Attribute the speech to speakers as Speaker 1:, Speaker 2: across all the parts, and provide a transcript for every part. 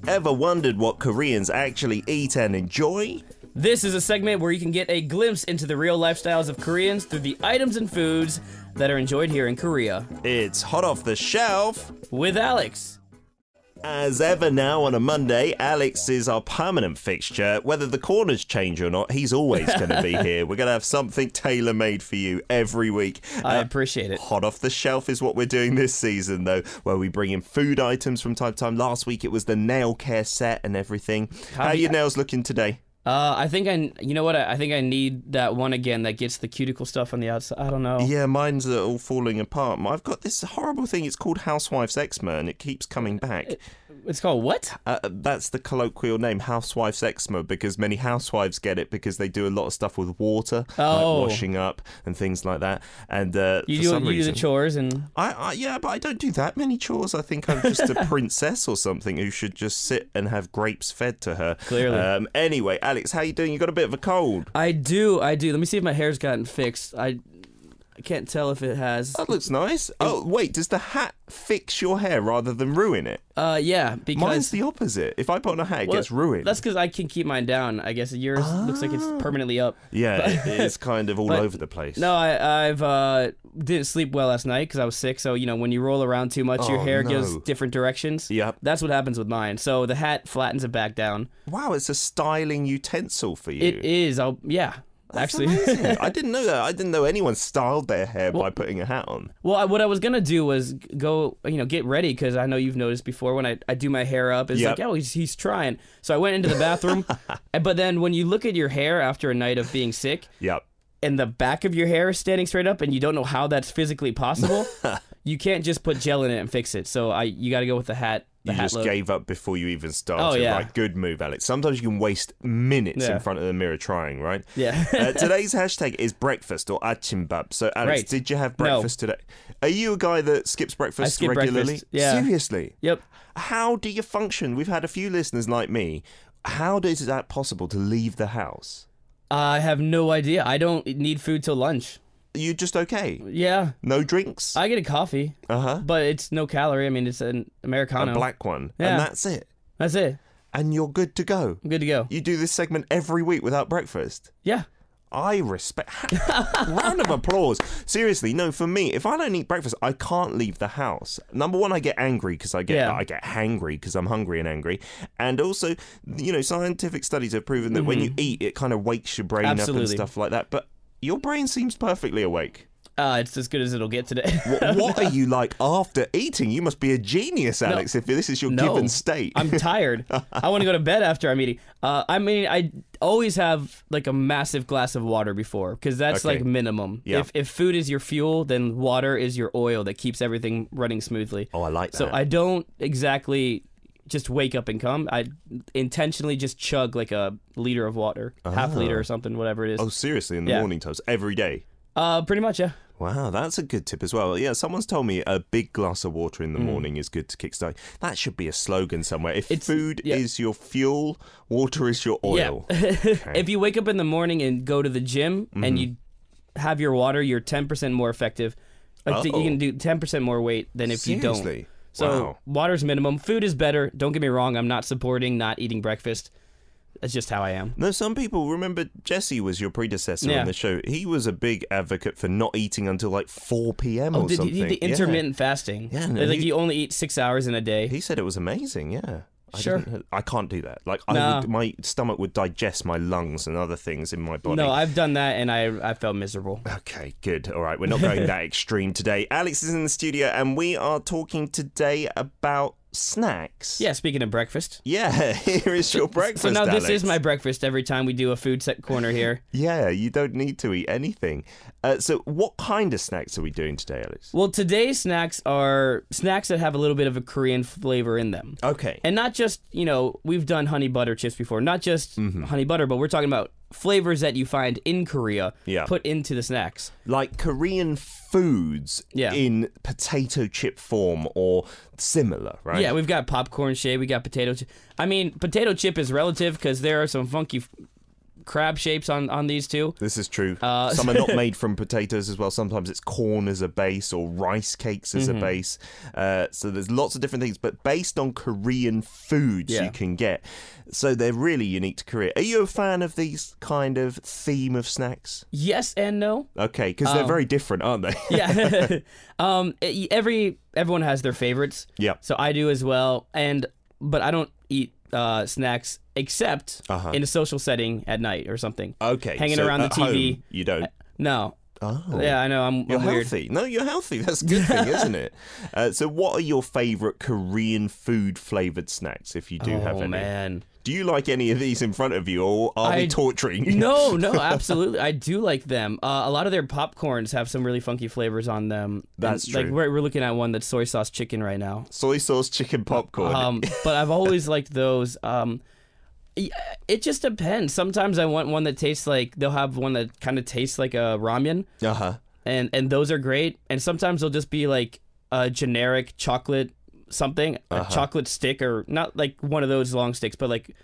Speaker 1: Ever wondered what Koreans actually eat and enjoy?
Speaker 2: This is a segment where you can get a glimpse into the real lifestyles of Koreans through the items and foods that are enjoyed here in Korea.
Speaker 1: It's Hot Off the Shelf
Speaker 2: With Alex.
Speaker 1: As ever now on a Monday, Alex is our permanent fixture. Whether the corners change or not, he's always going to be here. We're going to have something tailor-made for you every week.
Speaker 2: I appreciate it.
Speaker 1: Hot Off the Shelf is what we're doing this season, though, where we bring in food items from time to time. Last week, it was the nail care set and everything. How are your nails looking today?
Speaker 2: I think you know what? I think I need that one again that gets the cuticle stuff on the outside. I don't know.
Speaker 1: Yeah, mine's all falling apart. I've got this horrible thing. It's called Housewife's Eczema, and it keeps coming back.
Speaker 2: It's called what?
Speaker 1: That's the colloquial name, Housewife's Eczema, because many housewives get it because they do a lot of stuff with water, like washing up and things like that. And
Speaker 2: you do the chores and
Speaker 1: yeah, but I don't do that many chores. I think I'm just a princess or something who should just sit and have grapes fed to her.
Speaker 2: Clearly.
Speaker 1: Anyway, Alex, how you doing? You got a bit of a cold.
Speaker 2: I do. Let me see if my hair's gotten fixed. I can't tell if it has.
Speaker 1: That looks nice. Oh, wait, does the hat fix your hair rather than ruin it?
Speaker 2: Yeah, because...
Speaker 1: Mine's the opposite. If I put on a hat, it gets ruined.
Speaker 2: That's because I can keep mine down. I guess yours looks like it's permanently up.
Speaker 1: Yeah, it's kind of all over the place.
Speaker 2: No, I've didn't sleep well last night because I was sick, so, you know, when you roll around too much, your hair goes different directions.
Speaker 1: Yep.
Speaker 2: That's what happens with mine. So the hat flattens it back down.
Speaker 1: Wow, it's a styling utensil for you.
Speaker 2: It is. Yeah.
Speaker 1: That's
Speaker 2: actually
Speaker 1: amazing. I didn't know that. I didn't know anyone styled their hair by putting a hat on.
Speaker 2: Well, what I was gonna do was go, get ready, because I know you've noticed before when I do my hair up, it's like, oh, he's trying. So I went into the bathroom, but then when you look at your hair after a night of being sick, and the back of your hair is standing straight up, and you don't know how that's physically possible, you can't just put gel in it and fix it. So you got to go with the hat.
Speaker 1: You just gave up before you even started. Right, good move, Alex. Sometimes you can waste minutes in front of the mirror trying, right?
Speaker 2: Yeah.
Speaker 1: Today's hashtag is breakfast or achimbab. So, Alex, did you have breakfast today? Are you a guy that skips breakfast regularly?
Speaker 2: Breakfast. Yeah.
Speaker 1: Seriously?
Speaker 2: Yep.
Speaker 1: How do you function? We've had a few listeners like me. How is that possible to leave the house?
Speaker 2: I have no idea. I don't need food till lunch.
Speaker 1: You just okay?
Speaker 2: Yeah.
Speaker 1: No drinks?
Speaker 2: I get a coffee. But it's no calorie. I mean, it's an Americano.
Speaker 1: A black one.
Speaker 2: Yeah.
Speaker 1: And that's it?
Speaker 2: That's it.
Speaker 1: And you're good to go?
Speaker 2: I'm good to go.
Speaker 1: You do this segment every week without breakfast?
Speaker 2: Yeah.
Speaker 1: I respect... Round of applause. Seriously, no, for me, if I don't eat breakfast, I can't leave the house. Number one, I get angry because I get hangry because I'm hungry and angry. And also, scientific studies have proven that when you eat, it kind of wakes your brain up and stuff like that. But your brain seems perfectly awake.
Speaker 2: It's as good as it'll get today.
Speaker 1: What are you like after eating? You must be a genius, Alex, if this is your given state.
Speaker 2: I'm tired. I want to go to bed after I'm eating. I always have like a massive glass of water before, because that's like minimum.
Speaker 1: Yeah.
Speaker 2: If food is your fuel, then water is your oil that keeps everything running smoothly.
Speaker 1: Oh, I like that.
Speaker 2: So I don't exactly just wake up and come. I intentionally just chug like a liter of water, half liter or something, whatever it is.
Speaker 1: Oh, seriously? In the morning times? Every day?
Speaker 2: Pretty much, yeah.
Speaker 1: Wow, that's a good tip as well. Yeah, someone's told me a big glass of water in the morning is good to kickstart. That should be a slogan somewhere. If food is your fuel, water is your oil.
Speaker 2: Yeah. If you wake up in the morning and go to the gym and you have your water, you're 10% more effective. You can do 10% more weight than if you don't. So water's minimum. Food is better. Don't get me wrong. I'm not supporting not eating breakfast. That's just how I am.
Speaker 1: No, some people, remember Jesse was your predecessor on the show. He was a big advocate for not eating until like 4 p.m. or something.
Speaker 2: The intermittent fasting. Yeah, no, like you only eat 6 hours in a day.
Speaker 1: He said it was amazing, yeah.
Speaker 2: Sure.
Speaker 1: I can't do that. Like, my stomach would digest my lungs and other things in my body.
Speaker 2: No, I've done that and I felt miserable.
Speaker 1: Okay, good. All right, we're not going that extreme today. Alex is in the studio and we are talking today about snacks.
Speaker 2: Yeah, speaking of breakfast.
Speaker 1: Yeah, here is your breakfast,
Speaker 2: So now
Speaker 1: Alex.
Speaker 2: this is my breakfast every time we do a food set corner here.
Speaker 1: Yeah, you don't need to eat anything. So what kind of snacks are we doing today, Alex?
Speaker 2: Well, today's snacks are snacks that have a little bit of a Korean flavor in them.
Speaker 1: Okay.
Speaker 2: And not just, we've done honey butter chips before. Not just honey butter, but we're talking about flavors that you find in Korea put into the snacks.
Speaker 1: Like Korean foods in potato chip form or similar, right?
Speaker 2: Yeah, we've got popcorn shade, we got potato chip. I mean, potato chip is relative because there are some funky crab shapes on these too.
Speaker 1: This is true. Some are not made from potatoes as well. Sometimes it's corn as a base or rice cakes as a base. So there's lots of different things, but based on Korean foods you can get. So they're really unique to Korea. Are you a fan of these kind of theme of snacks?
Speaker 2: Yes and no.
Speaker 1: Okay, because they're very different, aren't they?
Speaker 2: Yeah. Everyone has their favorites.
Speaker 1: Yeah.
Speaker 2: So I do as well. But I don't eat snacks except in a social setting at night or something.
Speaker 1: Okay.
Speaker 2: Hanging
Speaker 1: so
Speaker 2: around the TV.
Speaker 1: Home, you don't?
Speaker 2: No.
Speaker 1: Oh.
Speaker 2: Yeah, I know. I'm
Speaker 1: You're
Speaker 2: weird.
Speaker 1: healthy. No, you're healthy. That's a good thing, isn't it? So what are your favorite Korean food-flavored snacks, if you do have any?
Speaker 2: Oh, man.
Speaker 1: Do you like any of these in front of you, or are we torturing you?
Speaker 2: No, absolutely. I do like them. A lot of their popcorns have some really funky flavors on them.
Speaker 1: That's true.
Speaker 2: Like we're looking at one that's soy sauce chicken right now.
Speaker 1: Soy sauce chicken popcorn.
Speaker 2: But I've always liked those. It just depends. Sometimes I want one that tastes like, they'll have one that kind of tastes like a ramen. And those are great. And sometimes they'll just be like a generic chocolate something, a chocolate stick, or not like one of those long sticks, but like,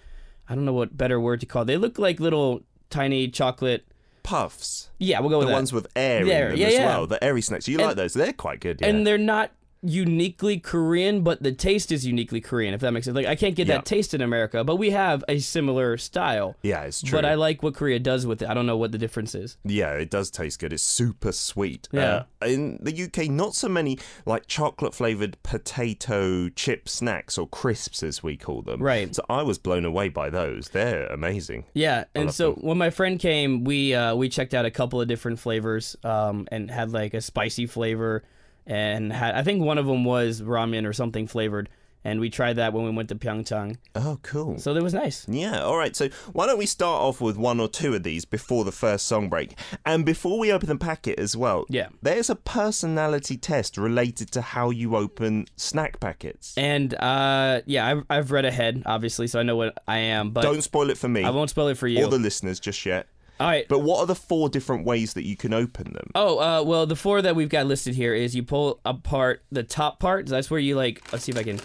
Speaker 2: I don't know what better word to call it. They look like little tiny chocolate
Speaker 1: puffs.
Speaker 2: Yeah, we'll go with
Speaker 1: the
Speaker 2: that.
Speaker 1: ones with air in them as well. The airy snacks. You like those? They're quite good. Yeah.
Speaker 2: And they're not uniquely Korean, but the taste is uniquely Korean, if that makes sense. Like, I can't get that taste in America, but we have a similar style.
Speaker 1: Yeah, it's true.
Speaker 2: But I like what Korea does with it. I don't know what the difference is.
Speaker 1: Yeah, it does taste good. It's super sweet.
Speaker 2: Yeah.
Speaker 1: In the UK, not so many like chocolate flavored potato chip snacks, or crisps as we call them.
Speaker 2: Right.
Speaker 1: So I was blown away by those. They're amazing.
Speaker 2: Yeah, and so when my friend came, we checked out a couple of different flavors, and had like a spicy flavor, and I think one of them was ramen or something flavored, and we tried that when we went to Pyeongchang.
Speaker 1: Oh, cool.
Speaker 2: So that was nice.
Speaker 1: Yeah, all right. So why don't we start off with one or two of these before the first song break? And before we open the packet as well, there's a personality test related to how you open snack packets.
Speaker 2: And, I've read ahead, obviously, so I know what I am. But
Speaker 1: don't spoil it for me.
Speaker 2: I won't spoil it for you.
Speaker 1: Or the listeners just yet.
Speaker 2: All right.
Speaker 1: But what are the 4 different ways that you can open them?
Speaker 2: Oh, well, the 4 that we've got listed here is you pull apart the top part. That's where you, like, let's see if I can...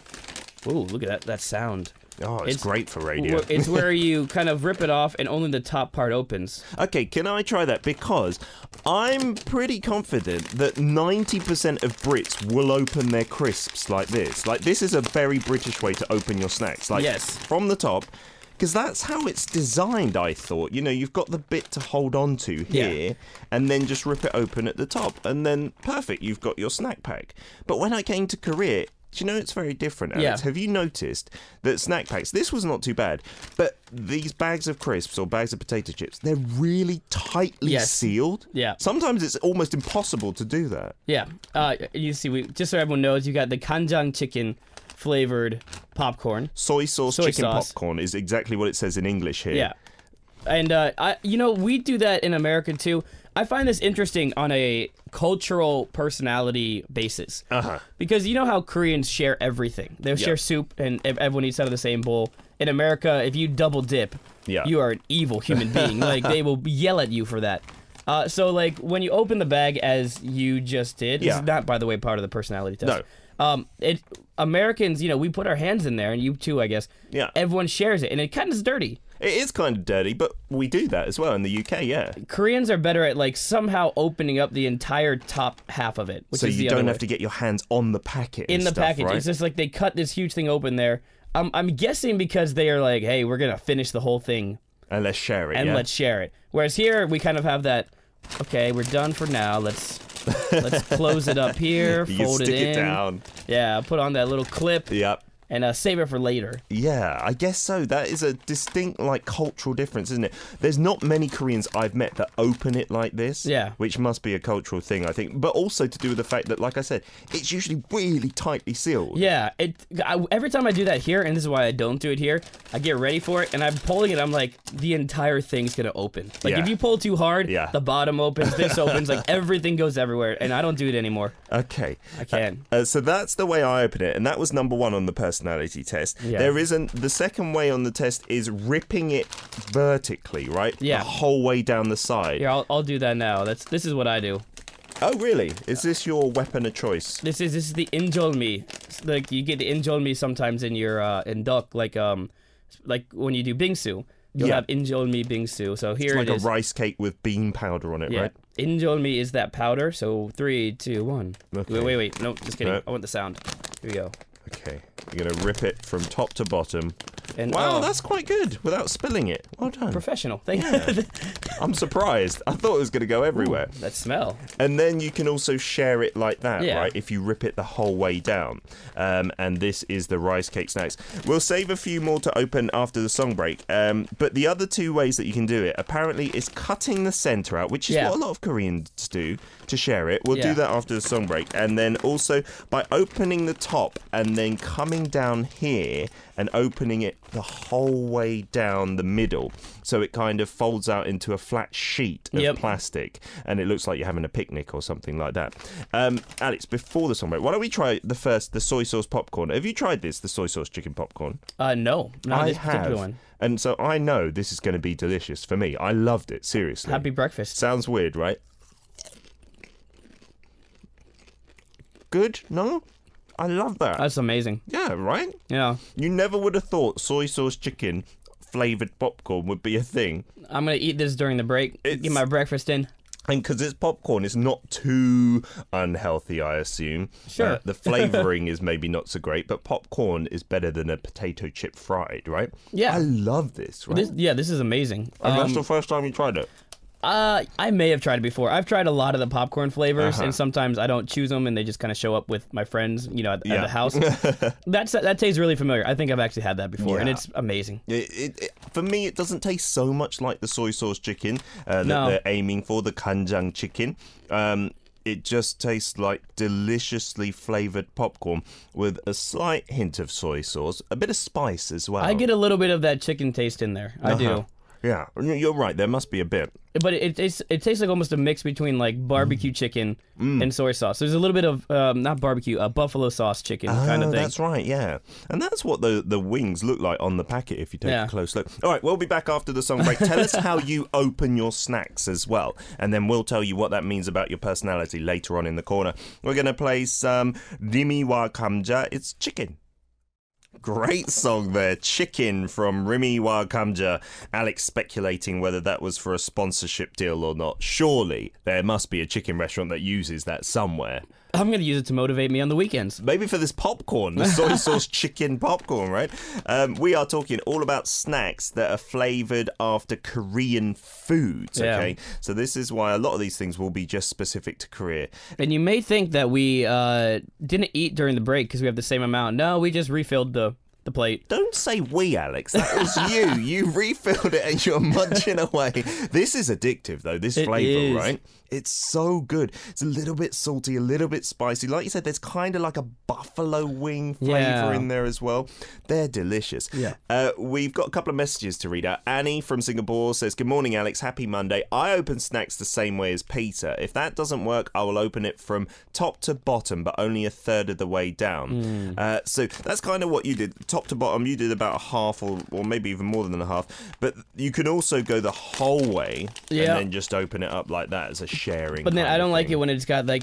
Speaker 2: Ooh, look at that sound.
Speaker 1: Oh, it's great for radio.
Speaker 2: It's where you kind of rip it off and only the top part opens.
Speaker 1: Okay, can I try that? Because I'm pretty confident that 90% of Brits will open their crisps like this. Like, this is a very British way to open your snacks. Like, from the top... Because that's how it's designed, I thought. You know, you've got the bit to hold on to here, and then just rip it open at the top. And then, perfect, you've got your snack pack. But when I came to Korea, do you know it's very different, Alex? Have you noticed that snack packs, this was not too bad, but these bags of crisps or bags of potato chips, they're really tightly sealed.
Speaker 2: Yeah.
Speaker 1: Sometimes it's almost impossible to do that.
Speaker 2: Yeah. You see, just so everyone knows, you got the kanjang chicken flavored popcorn.
Speaker 1: Soy sauce chicken popcorn is exactly what it says in English here.
Speaker 2: Yeah. And, we do that in America, too. I find this interesting on a cultural personality basis. Because you know how Koreans share everything. They'll share soup, and everyone eats out of the same bowl. In America, if you double dip, you are an evil human being. Like, they will yell at you for that. So, like, when you open the bag, as you just did, this is not, by the way, part of the personality test.
Speaker 1: No.
Speaker 2: Americans, we put our hands in there, and you too, I guess.
Speaker 1: Yeah.
Speaker 2: Everyone shares it, and it kind of is dirty.
Speaker 1: It is kind of dirty, but we do that as well in the UK, yeah.
Speaker 2: Koreans are better at, like, somehow opening up the entire top half of it. Which
Speaker 1: so
Speaker 2: is
Speaker 1: you don't have to get your hands on the packet
Speaker 2: in the package.
Speaker 1: Right?
Speaker 2: It's just like they cut this huge thing open there. I'm guessing because they are like, hey, we're going to finish the whole thing.
Speaker 1: And let's share it,
Speaker 2: And let's share it. Whereas here, we kind of have that, okay, we're done for now. Let's close it up here, fold it in.
Speaker 1: Stick it down.
Speaker 2: Yeah, put on that little clip.
Speaker 1: Yep.
Speaker 2: And save it for later.
Speaker 1: Yeah, I guess so. That is a distinct, like, cultural difference, isn't it? There's not many Koreans I've met that open it like this.
Speaker 2: Yeah.
Speaker 1: Which must be a cultural thing, I think. But also to do with the fact that, like I said, it's usually really tightly sealed.
Speaker 2: Yeah. Every time I do that here, and this is why I don't do it here, I get ready for it, and I'm pulling it, I'm like, the entire thing's going to open. Like, if you pull too hard, the bottom opens, this opens, like, everything goes everywhere, and I don't do it anymore.
Speaker 1: Okay.
Speaker 2: I can.
Speaker 1: So that's the way I open it, and that was number 1 on the personality test. There isn't. The second way on the test is ripping it vertically, right?
Speaker 2: Yeah.
Speaker 1: The whole way down the side.
Speaker 2: Yeah, I'll do that now. This is what I do.
Speaker 1: Oh, really? Is this your weapon of choice?
Speaker 2: This is the injolmi. Like, you get the injolmi sometimes in your in duck, like when you do bingsu. you'll have injeolmi bingsu. So here
Speaker 1: it's
Speaker 2: it
Speaker 1: like
Speaker 2: is.
Speaker 1: a rice cake with bean powder on it, right?
Speaker 2: Injeolmi is that powder. So 3, 2, 1.
Speaker 1: Okay.
Speaker 2: Wait. No, just kidding.
Speaker 1: No.
Speaker 2: I want the sound. Here we go.
Speaker 1: Okay, you're gonna rip it from top to bottom.
Speaker 2: And,
Speaker 1: wow, that's quite good without spilling it. Well done.
Speaker 2: Professional. Thank you.
Speaker 1: I'm surprised. I thought it was gonna go everywhere.
Speaker 2: Ooh, that smell.
Speaker 1: And then you can also share it like that,
Speaker 2: Yeah.
Speaker 1: right? If you rip it the whole way down. And this is the rice cake snacks. We'll save a few more to open after the song break. But the other two ways that you can do it, apparently, is cutting the center out, which is what a lot of Koreans do to share it. We'll do that after the song break. And then also by opening the top and then coming down here and opening it the whole way down the middle, so it kind of folds out into a flat sheet of plastic, and it looks like you're having a picnic or something like that. Alex, before the song break, why don't we try the soy sauce popcorn? Have you tried this, the soy sauce chicken popcorn?
Speaker 2: No, not this particular one.
Speaker 1: And so I know this is going to be delicious for me. I loved it, seriously.
Speaker 2: Happy breakfast.
Speaker 1: Sounds weird, right? Good? No? I love that.
Speaker 2: That's amazing.
Speaker 1: Yeah, right?
Speaker 2: Yeah.
Speaker 1: You never would have thought soy sauce chicken flavored popcorn would be a thing.
Speaker 2: I'm going to eat this during the break. Get my breakfast in.
Speaker 1: And because it's popcorn, it's not too unhealthy, I assume.
Speaker 2: Sure.
Speaker 1: The flavoring is maybe not so great, but popcorn is better than a potato chip fried, right?
Speaker 2: Yeah.
Speaker 1: I love this, right?
Speaker 2: This is amazing.
Speaker 1: And that's the first time you tried it?
Speaker 2: I may have tried it before. I've tried a lot of the popcorn flavors, and sometimes I don't choose them, and they just kind of show up with my friends, at the house. That tastes really familiar. I think I've actually had that before, and it's amazing.
Speaker 1: For me, it doesn't taste so much like the soy sauce chicken that they're aiming for, the kanjang chicken. It just tastes like deliciously flavored popcorn with a slight hint of soy sauce, a bit of spice as well.
Speaker 2: I get a little bit of that chicken taste in there. I do.
Speaker 1: Yeah, you're right. There must be a bit.
Speaker 2: But it tastes like almost a mix between like barbecue chicken and soy sauce. There's a little bit of not barbecue, buffalo sauce chicken kind of thing.
Speaker 1: That's right, yeah. And that's what the wings look like on the packet if you take a close look. All right, we'll be back after the song break. Tell us how you open your snacks as well, and then we'll tell you what that means about your personality later on in the corner. We're going to play some Rimiwa Kamja. It's chicken. Great song there, Chicken from Rimi Wa Kamja. Alex speculating whether that was for a sponsorship deal or not. Surely there must be a chicken restaurant that uses that somewhere.
Speaker 2: I'm going to use it to motivate me on the weekends.
Speaker 1: Maybe for this popcorn, the soy sauce chicken popcorn, right? We are talking all about snacks that are flavored after Korean foods, okay? Yeah. So this is why a lot of these things will be just specific to Korea.
Speaker 2: And you may think that we didn't eat during the break because we have the same amount. No, we just refilled the plate.
Speaker 1: Don't say we, Alex. That was you. You refilled it and you're munching away. This is addictive, though, this flavor, right? It's so good. It's a little bit salty, a little bit spicy. Like you said, there's kind of like a buffalo wing flavor in there as well. They're delicious.
Speaker 2: Yeah.
Speaker 1: We've got a couple of messages to read out. Annie from Singapore says, "Good morning, Alex. Happy Monday. I open snacks the same way as Peter. If that doesn't work, I will open it from top to bottom, but only a third of the way down." So that's kind of what you did. Top to bottom, you did about a half or maybe even more than a half. But you can also go the whole way and then just open it up like that as a sharing.
Speaker 2: But then I don't like it when it's got, like,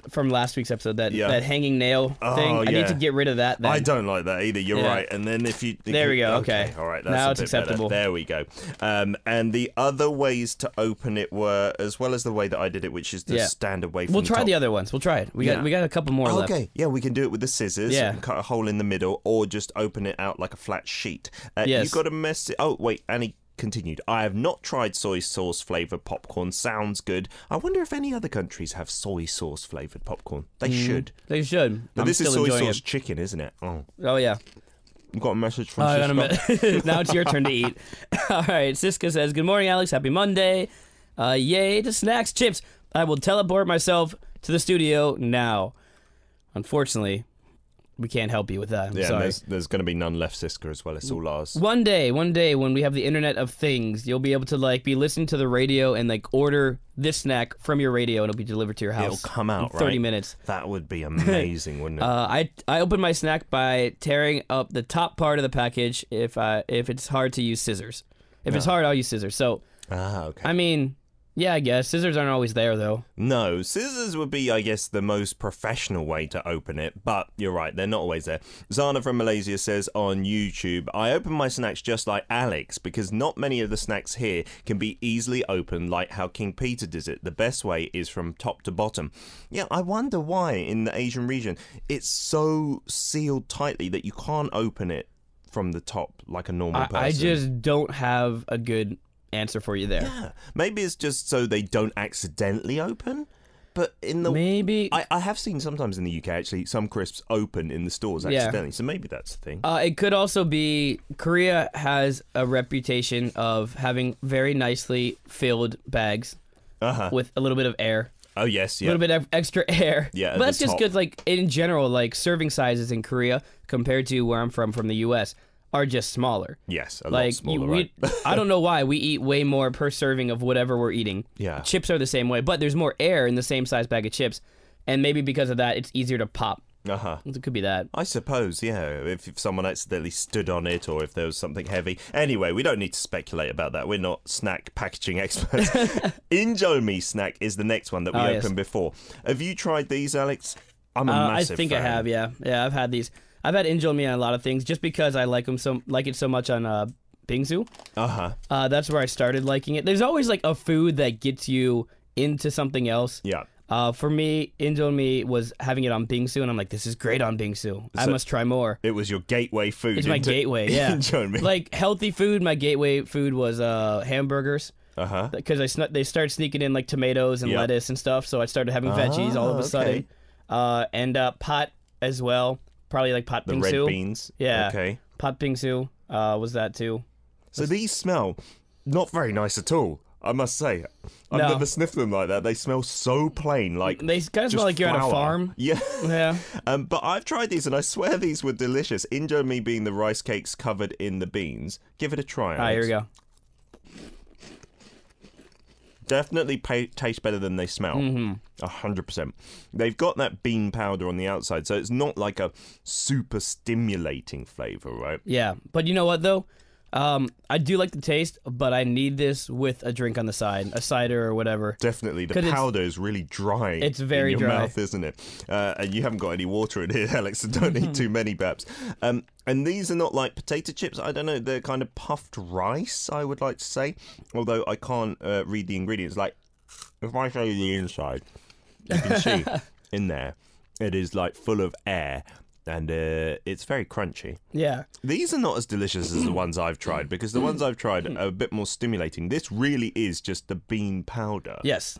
Speaker 2: from last week's episode, that hanging nail thing. I need to get rid of that then.
Speaker 1: I don't like that either. You're right. And then if you...
Speaker 2: There we go. Okay.
Speaker 1: All right. That's
Speaker 2: now it's acceptable.
Speaker 1: Better. There we go. And the other ways to open it were, as well as the way that I did it, which is the standard way from
Speaker 2: We'll try the other ones. We'll try it. We got a couple more left.
Speaker 1: Okay. Yeah, we can do it with the scissors. And cut a hole in the middle, or just open it out like a flat sheet.
Speaker 2: Yes.
Speaker 1: You've got a message... Oh, wait. Annie continued. "I have not tried soy sauce flavored popcorn. Sounds good. I wonder if any other countries have soy sauce flavored popcorn. They should.
Speaker 2: They should.
Speaker 1: But this is soy sauce chicken, isn't it?
Speaker 2: Oh yeah.
Speaker 1: You've got a message from Siska.
Speaker 2: Now it's your turn to eat. All right. Siska says, "Good morning, Alex. Happy Monday. Yay to snacks, chips. I will teleport myself to the studio now." Unfortunately, we can't help you with that. I'm sorry.
Speaker 1: There's going to be none left, Siska, as well. It's all ours.
Speaker 2: One day when we have the Internet of Things, you'll be able to be listening to the radio and order this snack from your radio, and it'll be delivered to your house.
Speaker 1: It'll come out
Speaker 2: in 30 minutes.
Speaker 1: That would be amazing, wouldn't it?
Speaker 2: I open my snack by tearing up the top part of the package if it's hard to use scissors. If it's hard, I'll use scissors. So,
Speaker 1: okay.
Speaker 2: I mean, Yeah, I guess. Scissors aren't always there, though.
Speaker 1: No, scissors would be, I guess, the most professional way to open it, but you're right, they're not always there. Zana from Malaysia says on YouTube, I open my snacks just like Alex, because not many of the snacks here can be easily opened like how King Peter does it. The best way is from top to bottom. Yeah, I wonder why in the Asian region it's so sealed tightly that you can't open it from the top like a normal person.
Speaker 2: I just don't have a good answer for you there.
Speaker 1: Yeah, maybe it's just so they don't accidentally open. But in the
Speaker 2: maybe
Speaker 1: I have seen sometimes in the UK actually some crisps open in the stores accidentally. So maybe that's the thing.
Speaker 2: It could also be Korea has a reputation of having very nicely filled bags with a little bit of air.
Speaker 1: Oh yes, yeah.
Speaker 2: A little bit of extra air.
Speaker 1: Yeah,
Speaker 2: but that's just good. Like in general, like serving sizes in Korea compared to where I'm from the U.S. are just smaller.
Speaker 1: Yes, a lot smaller, right?
Speaker 2: I don't know why. We eat way more per serving of whatever we're eating.
Speaker 1: Yeah.
Speaker 2: Chips are the same way, but there's more air in the same size bag of chips, and maybe because of that, it's easier to pop. It could be that.
Speaker 1: I suppose, yeah, if someone accidentally stood on it or if there was something heavy. Anyway, we don't need to speculate about that. We're not snack packaging experts. Indomie snack is the next one that we opened before. Have you tried these, Alex? I'm a massive
Speaker 2: I think
Speaker 1: fan.
Speaker 2: I have, yeah. Yeah, I've had these. I've had Indomie on a lot of things just because I like it so much on bingsu. That's where I started liking it. There's always like a food that gets you into something else.
Speaker 1: Yeah.
Speaker 2: For me, Indomie was having it on bingsu, and I'm like, this is great on bingsu. I must try more.
Speaker 1: It was your gateway food.
Speaker 2: It's my gateway, yeah.
Speaker 1: Indomie.
Speaker 2: Like healthy food, my gateway food was hamburgers. Because they started sneaking in like tomatoes and lettuce and stuff, so I started having veggies all of a sudden. And pot as well. Probably like pot bingsu.
Speaker 1: The red beans.
Speaker 2: Yeah.
Speaker 1: Okay.
Speaker 2: Pot bingsu was that too.
Speaker 1: So these smell not very nice at all, I must say. I've never sniffed them like that. They smell so plain, like
Speaker 2: they kind of smell like you're at a farm.
Speaker 1: Yeah.
Speaker 2: Yeah.
Speaker 1: But I've tried these and I swear these were delicious. Indomie being the rice cakes covered in the beans. Give it a try.
Speaker 2: All right, here we go.
Speaker 1: Definitely taste better than they smell. 100%. They've got that bean powder on the outside, so it's not like a super stimulating flavor, right?
Speaker 2: Yeah, but you know what though? I do like the taste, but I need this with a drink on the side, a cider or whatever.
Speaker 1: Definitely. The powder is really dry.
Speaker 2: It's very
Speaker 1: in your
Speaker 2: dry.
Speaker 1: mouth, isn't it? And you haven't got any water in here, Alex, so don't eat too many, perhaps. And these are not like potato chips. I don't know. They're kind of puffed rice, I would like to say. Although I can't read the ingredients. Like, if I show you the inside, you can see in there, it is like full of air. And it's very crunchy.
Speaker 2: Yeah.
Speaker 1: These are not as delicious as the ones I've tried, because the ones I've tried are a bit more stimulating. This really is just the bean powder.
Speaker 2: Yes.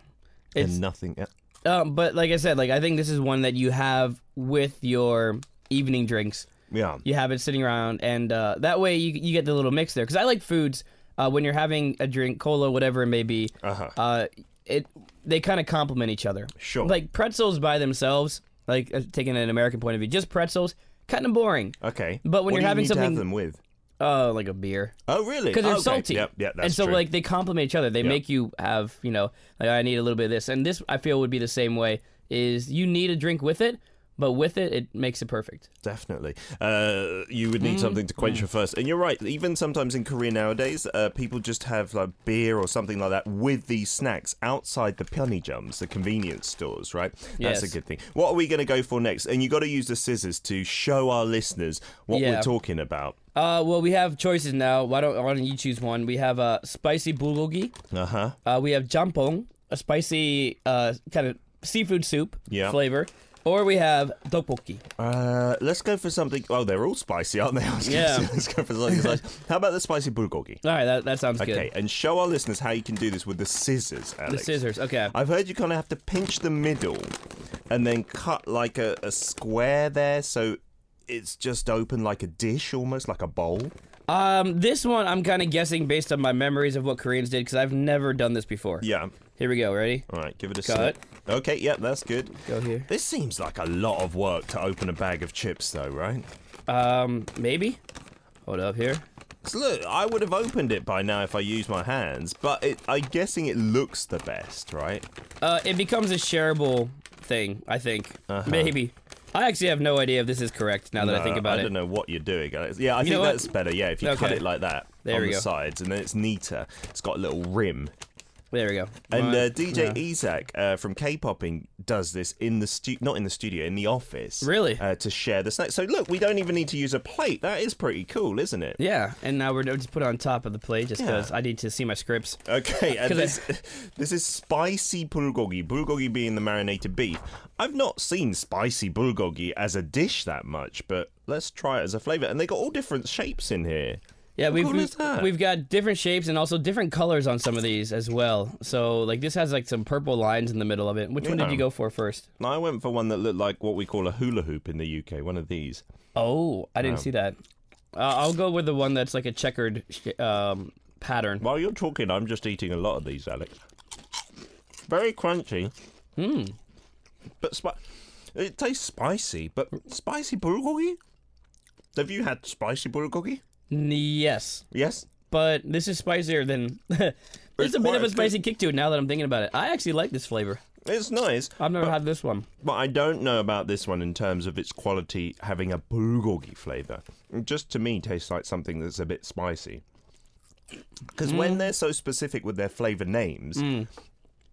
Speaker 1: And nothing else.
Speaker 2: But like I said, like I think this is one that you have with your evening drinks.
Speaker 1: Yeah.
Speaker 2: You have it sitting around, and that way you get the little mix there. Because I like foods, when you're having a drink, cola, whatever it may be, they kind of complement each other.
Speaker 1: Sure.
Speaker 2: Like pretzels by themselves, like taking an American point of view, just pretzels, kind of boring.
Speaker 1: Okay.
Speaker 2: But when you're having something,
Speaker 1: to have them with?
Speaker 2: like a beer.
Speaker 1: Oh, really?
Speaker 2: Because they're salty.
Speaker 1: Yep, that's
Speaker 2: and so
Speaker 1: true.
Speaker 2: like they complement each other. They make you have, like I need a little bit of this, and this I feel would be the same way. Is you need a drink with it, but with it, it makes it perfect.
Speaker 1: Definitely. You would need something to quench your thirst. And you're right, even sometimes in Korea nowadays, people just have like beer or something like that with these snacks outside the pyeonijums, the convenience stores, right? That's a good thing. What are we going to go for next? And you got to use the scissors to show our listeners what we're talking about.
Speaker 2: Well, we have choices now. Why don't you choose one? We have spicy bulgogi. We have jampong, a spicy kind of seafood soup flavor. Or we have tteokbokki.
Speaker 1: Let's go for something. Oh, they're all spicy, aren't they? Let's go for something spicy. How about the spicy bulgogi?
Speaker 2: All right, that sounds good.
Speaker 1: Okay, and show our listeners how you can do this with the scissors, Alex.
Speaker 2: The scissors, okay.
Speaker 1: I've heard you kind of have to pinch the middle and then cut like a square there, so it's just open like a dish, almost like a bowl.
Speaker 2: This one I'm kind of guessing based on my memories of what Koreans did, because I've never done this before.
Speaker 1: Yeah.
Speaker 2: Here we go. Ready?
Speaker 1: All right, give it a
Speaker 2: Cut.
Speaker 1: snip. Okay, yeah, that's good.
Speaker 2: Go here.
Speaker 1: This seems like a lot of work to open a bag of chips, though, right?
Speaker 2: Maybe. Hold up here.
Speaker 1: So look, I would have opened it by now if I used my hands, but I'm guessing it looks the best, right?
Speaker 2: It becomes a shareable thing, I think. Maybe. I actually have no idea if this is correct now that I think about it.
Speaker 1: I don't know what you're doing. Yeah, I think that's better. Yeah, if you cut it like that on the sides, and then it's neater. It's got a little rim.
Speaker 2: There we go.
Speaker 1: And DJ Isaac from K-Popping does this in the not in the studio, in the office.
Speaker 2: Really?
Speaker 1: To share the snacks. So look, we don't even need to use a plate. That is pretty cool, isn't it?
Speaker 2: Yeah, and now we're just put it on top of the plate just because I need to see my scripts.
Speaker 1: Okay, and this is spicy bulgogi. Bulgogi being the marinated beef. I've not seen spicy bulgogi as a dish that much, but let's try it as a flavor. And they got all different shapes in here.
Speaker 2: Yeah, we've got different shapes and also different colors on some of these as well. So, like, this has, like, some purple lines in the middle of it. Which one did you go for first?
Speaker 1: I went for one that looked like what we call a hula hoop in the UK, one of these.
Speaker 2: Oh, I didn't see that. I'll go with the one that's like a checkered pattern.
Speaker 1: While you're talking, I'm just eating a lot of these, Alex. Very crunchy. But it tastes spicy, but spicy bulgogi? Have you had spicy bulgogi?
Speaker 2: Yes.
Speaker 1: Yes?
Speaker 2: But this is spicier than... There's a bit of a spicy kick to it now that I'm thinking about it. I actually like this flavor.
Speaker 1: It's nice.
Speaker 2: I've never had this one.
Speaker 1: But I don't know about this one in terms of its quality having a bulgogi flavor. It just to me tastes like something that's a bit spicy. Because when they're so specific with their flavor names...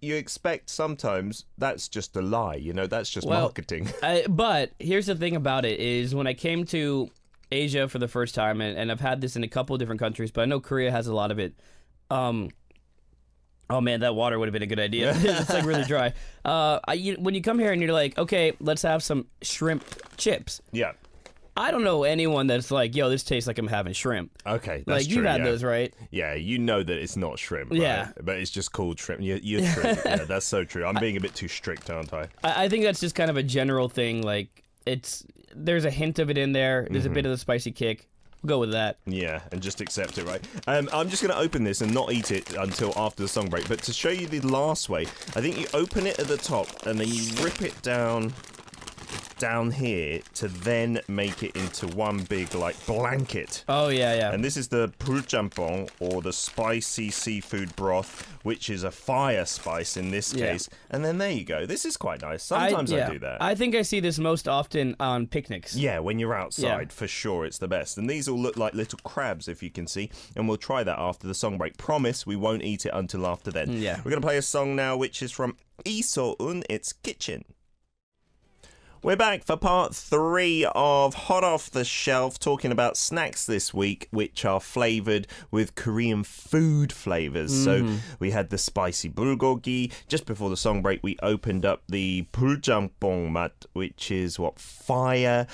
Speaker 1: You expect sometimes that's just a lie, you know, that's just marketing.
Speaker 2: But here's the thing about it is when I came to Asia for the first time, and I've had this in a couple of different countries, but I know Korea has a lot of it. Oh man, that water would have been a good idea. It's like really dry. When you come here and you're like, okay, let's have some shrimp chips.
Speaker 1: Yeah.
Speaker 2: I don't know anyone that's like, yo, this tastes like I'm having shrimp.
Speaker 1: Okay, that's
Speaker 2: like, you've had those, right?
Speaker 1: Yeah, you know that it's not shrimp, right?
Speaker 2: Yeah.
Speaker 1: But it's just called shrimp. You're shrimp. Yeah, that's so true. I'm being a bit too strict, aren't I?
Speaker 2: I think that's just kind of a general thing. Like, there's a hint of it in there. There's a bit of the spicy kick. We'll go with that.
Speaker 1: Yeah, and just accept it, right? I'm just going to open this and not eat it until after the song break. But to show you the last way, I think you open it at the top and then you rip it down here to then make it into one big like blanket.
Speaker 2: Oh yeah.
Speaker 1: And this is the pulchampong, or the spicy seafood broth, which is a fire spice in this case. And then there you go. This is quite nice. Sometimes I do that.
Speaker 2: I think I see this most often on picnics.
Speaker 1: Yeah, when you're outside, for sure, it's the best. And these all look like little crabs, if you can see. And we'll try that after the song break. Promise, we won't eat it until after then.
Speaker 2: Yeah.
Speaker 1: We're gonna play a song now, which is from Isoun. It's Kitchen. We're back for part 3 of Hot Off the Shelf, talking about snacks this week, which are flavoured with Korean food flavours. So we had the spicy bulgogi. Just before the song break, we opened up the pulchampong mat, which is fire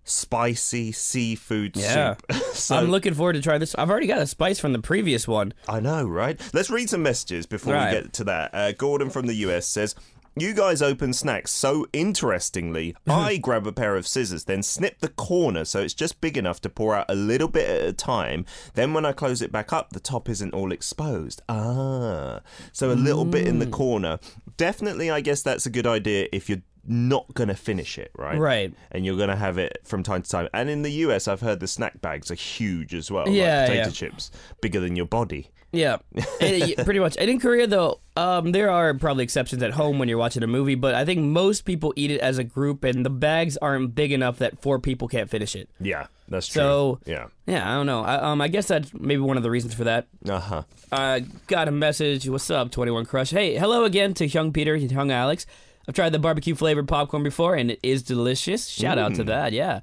Speaker 1: spicy seafood soup. So,
Speaker 2: I'm looking forward to try this. I've already got a spice from the previous one.
Speaker 1: I know, right? Let's read some messages before we get to that. Gordon from the US says, you guys open snacks so interestingly. I grab a pair of scissors, then snip the corner so it's just big enough to pour out a little bit at a time. Then when I close it back up, the top isn't all exposed. So a little bit in the corner. Definitely, I guess that's a good idea if you're not going to finish it, right?
Speaker 2: Right.
Speaker 1: And you're going to have it from time to time. And in the US, I've heard the snack bags are huge as well.
Speaker 2: Yeah,
Speaker 1: like potato chips, bigger than your body.
Speaker 2: Yeah, pretty much. And in Korea, though, there are probably exceptions at home when you're watching a movie, but I think most people eat it as a group, and the bags aren't big enough that 4 people can't finish it.
Speaker 1: Yeah, that's true.
Speaker 2: So,
Speaker 1: yeah,
Speaker 2: I don't know. I guess that's maybe one of the reasons for that. Got a message. What's up, 21 Crush? Hey, hello again to Hyung Peter and Hyung Alex. I've tried the barbecue-flavored popcorn before, and it is delicious. Shout out to that, yeah.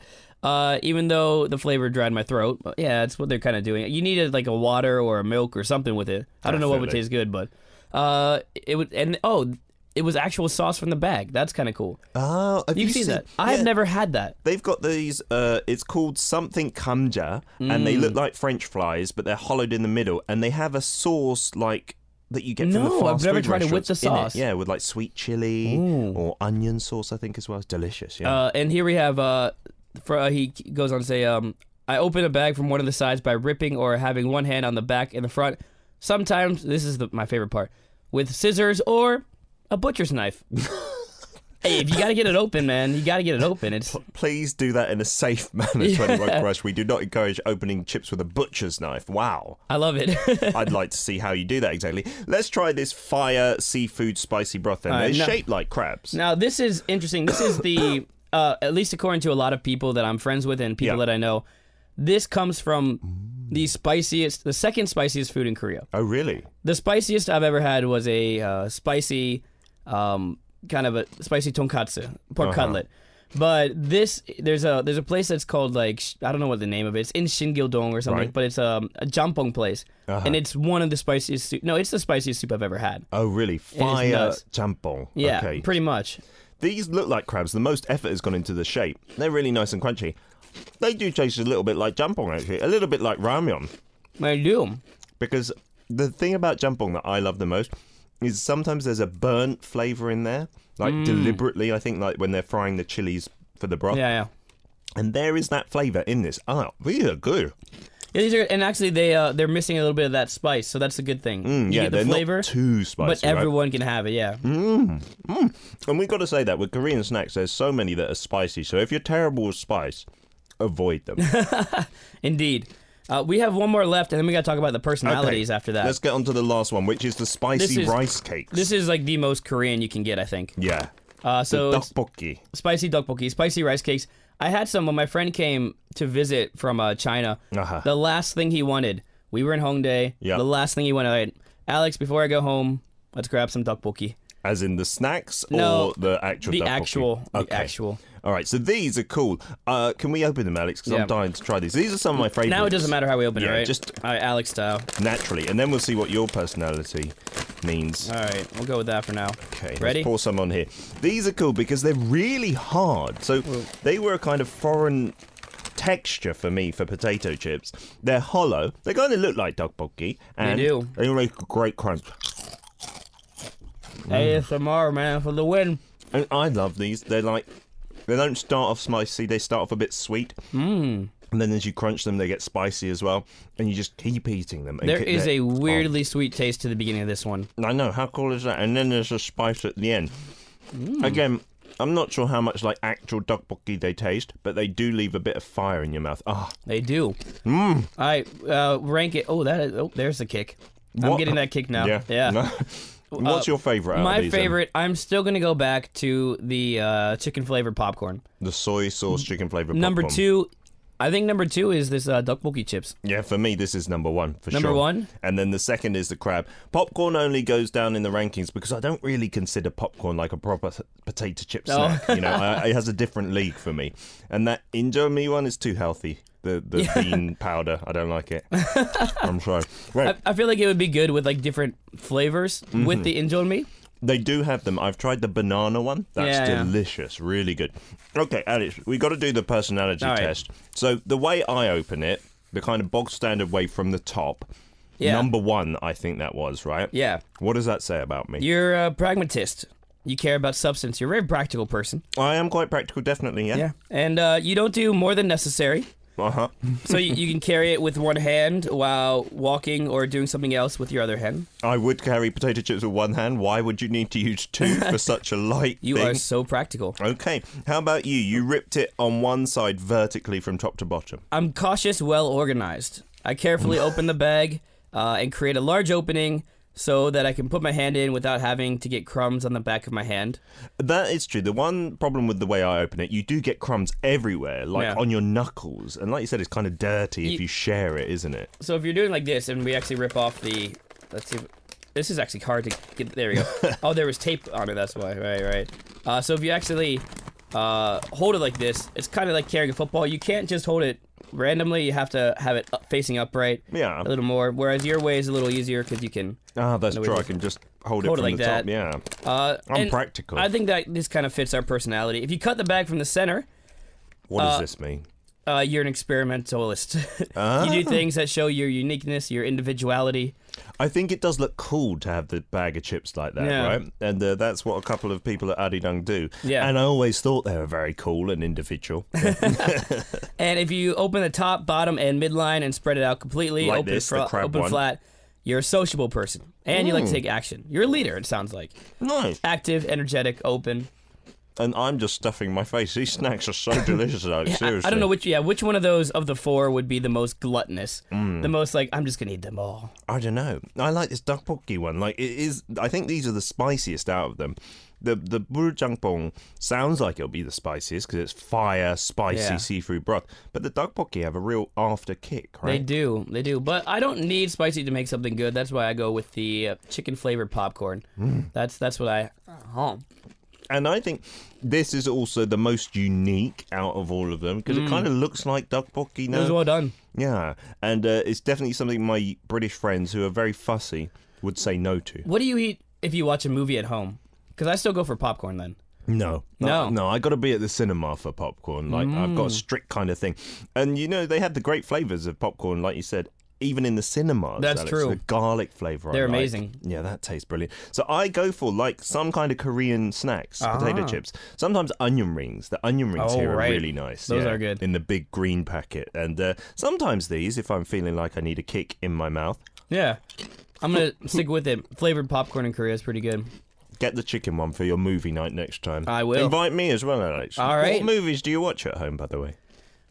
Speaker 2: Even though the flavor dried my throat. Yeah, that's what they're kind of doing. You needed like a water or a milk or something with it. I don't know what would taste good, but it would. And it was actual sauce from the bag. That's kind of cool.
Speaker 1: Oh,
Speaker 2: you've seen that? I've never had that.
Speaker 1: They've got these. It's called something kamja, and they look like French fries, but they're hollowed in the middle, and they have a sauce like that you get from the fast food
Speaker 2: I've never tried it with the sauce.
Speaker 1: Yeah, with like sweet chili or onion sauce, I think as well. It's delicious. Yeah.
Speaker 2: And here we have. He goes on to say, I open a bag from one of the sides by ripping or having one hand on the back and the front. Sometimes, this is my favorite part, with scissors or a butcher's knife. Hey, if you gotta get it open, man, you gotta get it open.
Speaker 1: Please do that in a safe manner, 21 Crush. We do not encourage opening chips with a butcher's knife. Wow.
Speaker 2: I love it.
Speaker 1: I'd like to see how you do that exactly. Let's try this fire seafood spicy broth then. They're shaped like crabs.
Speaker 2: Now, this is interesting. This is the... at least according to a lot of people that I'm friends with and people that I know, this comes from the second spiciest food in Korea.
Speaker 1: Oh, really?
Speaker 2: The spiciest I've ever had was a spicy, kind of a spicy tonkatsu, pork cutlet. But there's a place that's called, like, I don't know what the name of it is. It's in Shin-gil-dong or something, but it's a jampong place, and it's one of the spiciest soup. No, it's the spiciest soup I've ever had.
Speaker 1: Oh, really? Fire jampong.
Speaker 2: Yeah,
Speaker 1: okay.
Speaker 2: Pretty much.
Speaker 1: These look like crabs. The most effort has gone into the shape. They're really nice and crunchy. They do taste a little bit like jampong, actually. A little bit like ramyeon.
Speaker 2: They do.
Speaker 1: Because the thing about jampong that I love the most is sometimes there's a burnt flavour in there. Like, deliberately, I think, like when they're frying the chilies for the broth.
Speaker 2: Yeah.
Speaker 1: And there is that flavour in this. Oh, these are good.
Speaker 2: Yeah, these are, and actually they're missing a little bit of that spice, so that's a good thing. You get the flavor,
Speaker 1: not too spicy,
Speaker 2: but everyone can have it. Yeah.
Speaker 1: And we've got to say that with Korean snacks, there's so many that are spicy. So if you're terrible with spice, avoid them.
Speaker 2: Indeed. We have one more left, and then we got to talk about the personalities after that.
Speaker 1: Let's get on to the last one, which is the spicy rice cakes.
Speaker 2: This is like the most Korean you can get, I think.
Speaker 1: Yeah.
Speaker 2: So
Speaker 1: the tteokbokki.
Speaker 2: Spicy tteokbokki, spicy rice cakes. I had some when my friend came to visit from China. The last thing he wanted, we were in Hongdae.
Speaker 1: Yep.
Speaker 2: The last thing he wanted, Alex, before I go home, let's grab some tteokbokki.
Speaker 1: As in the snacks
Speaker 2: no,
Speaker 1: or the actual tteokbokki?
Speaker 2: The actual.
Speaker 1: All right, so these are cool. Can we open them, Alex? Because I'm dying to try these. These are some of my favourites.
Speaker 2: Now it doesn't matter how we open it, right?
Speaker 1: Just
Speaker 2: all right, Alex style.
Speaker 1: Naturally, and then we'll see what your personality means.
Speaker 2: All right, we'll go with that for now.
Speaker 1: Okay,
Speaker 2: ready?
Speaker 1: Let's pour some on here. These are cool because they're really hard. So they were a kind of foreign texture for me for potato chips. They're hollow. They kind of look like tteokbokki. And
Speaker 2: they do.
Speaker 1: They make a great crunch.
Speaker 2: ASMR, man, for the win.
Speaker 1: And I love these. They're like, they don't start off spicy. They start off a bit sweet. And then as you crunch them, they get spicy as well. And you just keep eating them.
Speaker 2: There is a weirdly sweet taste to the beginning of this one.
Speaker 1: I know. How cool is that? And then there's a spice at the end. Again, I'm not sure how much like actual tteokbokki they taste, but they do leave a bit of fire in your mouth.
Speaker 2: They do. All right, rank it. There's the kick. I'm getting that kick now. Yeah.
Speaker 1: No. What's your favourite?
Speaker 2: My favourite. I'm still gonna go back to the chicken flavored popcorn.
Speaker 1: The soy sauce chicken flavored popcorn.
Speaker 2: Number 2. I think number 2 is this tteokbokki chips.
Speaker 1: Yeah, for me, this is number 1 for sure.
Speaker 2: Number 1?
Speaker 1: And then the second is the crab. Popcorn only goes down in the rankings because I don't really consider popcorn like a proper potato chip snack. You know, it has a different league for me. And that Indomie one is too healthy. The bean powder, I don't like it. I'm sorry. Right.
Speaker 2: I feel like it would be good with like different flavors with the Indomie.
Speaker 1: They do have them. I've tried the banana one. That's delicious. Really good. Okay, Alex, we got to do the personality test. So the way I open it, the kind of bog standard way from the top, number 1, I think that was, right?
Speaker 2: Yeah.
Speaker 1: What does that say about me?
Speaker 2: You're a pragmatist. You care about substance. You're a very practical person.
Speaker 1: I am quite practical, definitely, yeah.
Speaker 2: And you don't do more than necessary. So you can carry it with one hand while walking or doing something else with your other hand.
Speaker 1: I would carry potato chips with one hand. Why would you need to use 2 for such a light
Speaker 2: You
Speaker 1: thing?
Speaker 2: are so practical.
Speaker 1: Okay. How about you? You ripped it on one side vertically from top to bottom.
Speaker 2: I'm cautious, well organized. I carefully open the bag and create a large opening so that I can put my hand in without having to get crumbs on the back of my hand.
Speaker 1: That is true. The one problem with the way I open it, you do get crumbs everywhere, like on your knuckles. And like you said, it's kind of dirty if you share it, isn't it?
Speaker 2: So if you're doing like this, and we actually rip off the... Let's see. This is actually hard to get... There we go. Oh, there was tape on it, that's why. Right. So if you actually hold it like this, it's kind of like carrying a football. You can't just hold it randomly. You have to have it facing upright a little more, whereas your way is a little easier because you can...
Speaker 1: that's true. I can just hold it from
Speaker 2: like
Speaker 1: the
Speaker 2: that.
Speaker 1: top. Yeah. I'm practical.
Speaker 2: I think that this kind of fits our personality. If you cut the bag from the center...
Speaker 1: What does this mean?
Speaker 2: You're an experimentalist. You do things that show your uniqueness, your individuality.
Speaker 1: I think it does look cool to have the bag of chips like that, right? And that's what a couple of people at Arirang do. Yeah. And I always thought they were very cool and individual.
Speaker 2: And if you open the top, bottom, and midline and spread it out completely,
Speaker 1: like
Speaker 2: open flat, you're a sociable person. And you like to take action. You're a leader, it sounds like.
Speaker 1: Nice.
Speaker 2: Active, energetic, open.
Speaker 1: and I'm just stuffing my face. These snacks are so delicious, seriously.
Speaker 2: I don't know which one of those of the 4 would be the most gluttonous. The most like, I'm just going to eat them all.
Speaker 1: I don't know. I like this tteokbokki one. Like, it is, I think these are the spiciest out of them. The bulgogi sounds like it'll be the spiciest because it's fire, spicy seafood broth. But the tteokbokki have a real after kick, right?
Speaker 2: They do. But I don't need spicy to make something good. That's why I go with the chicken flavored popcorn. That's what I.
Speaker 1: And I think this is also the most unique out of all of them because it kind of looks like tteokbokki now.
Speaker 2: It was well done.
Speaker 1: Yeah, and it's definitely something my British friends who are very fussy would say no to.
Speaker 2: What do you eat if you watch a movie at home? Because I still go for popcorn then.
Speaker 1: No. I got to be at the cinema for popcorn. Like I've got a strict kind of thing, and they have the great flavors of popcorn, like you said. Even in the cinemas.
Speaker 2: That's
Speaker 1: Alex,
Speaker 2: true.
Speaker 1: The garlic flavor.
Speaker 2: They're amazing.
Speaker 1: Yeah, that tastes brilliant. So I go for like some kind of Korean snacks, potato chips. Sometimes onion rings. The onion rings here are really nice.
Speaker 2: Those are good.
Speaker 1: In the big green packet. And sometimes these, if I'm feeling like I need a kick in my mouth.
Speaker 2: Yeah. I'm going to stick with it. Flavored popcorn in Korea is pretty good.
Speaker 1: Get the chicken one for your movie night next time.
Speaker 2: I will.
Speaker 1: Invite me as well, Alex.
Speaker 2: All right.
Speaker 1: What movies do you watch at home, by the way?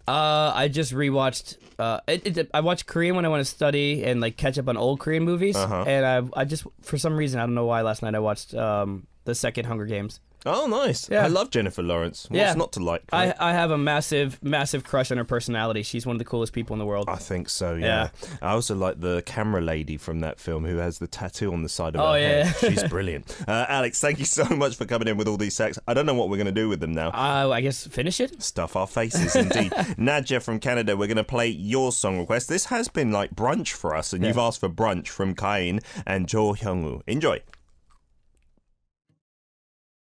Speaker 2: I just rewatched. I watch Korean when I want to study and like catch up on old Korean movies. And I just, for some reason, I don't know why, last night I watched the second Hunger Games.
Speaker 1: Oh, nice.
Speaker 2: Yeah.
Speaker 1: I love Jennifer Lawrence. What's not to like? Right?
Speaker 2: I have a massive crush on her personality. She's one of the coolest people in the world.
Speaker 1: I think so, yeah. I also like the camera lady from that film who has the tattoo on the side of her head. She's brilliant. Alex, thank you so much for coming in with all these facts. I don't know what we're going to do with them now.
Speaker 2: I guess finish it?
Speaker 1: Stuff our faces, indeed. Nadja from Canada, we're going to play your song request. This has been like brunch for us, and you've asked for brunch from Kain and Jo Hyung-woo. Enjoy.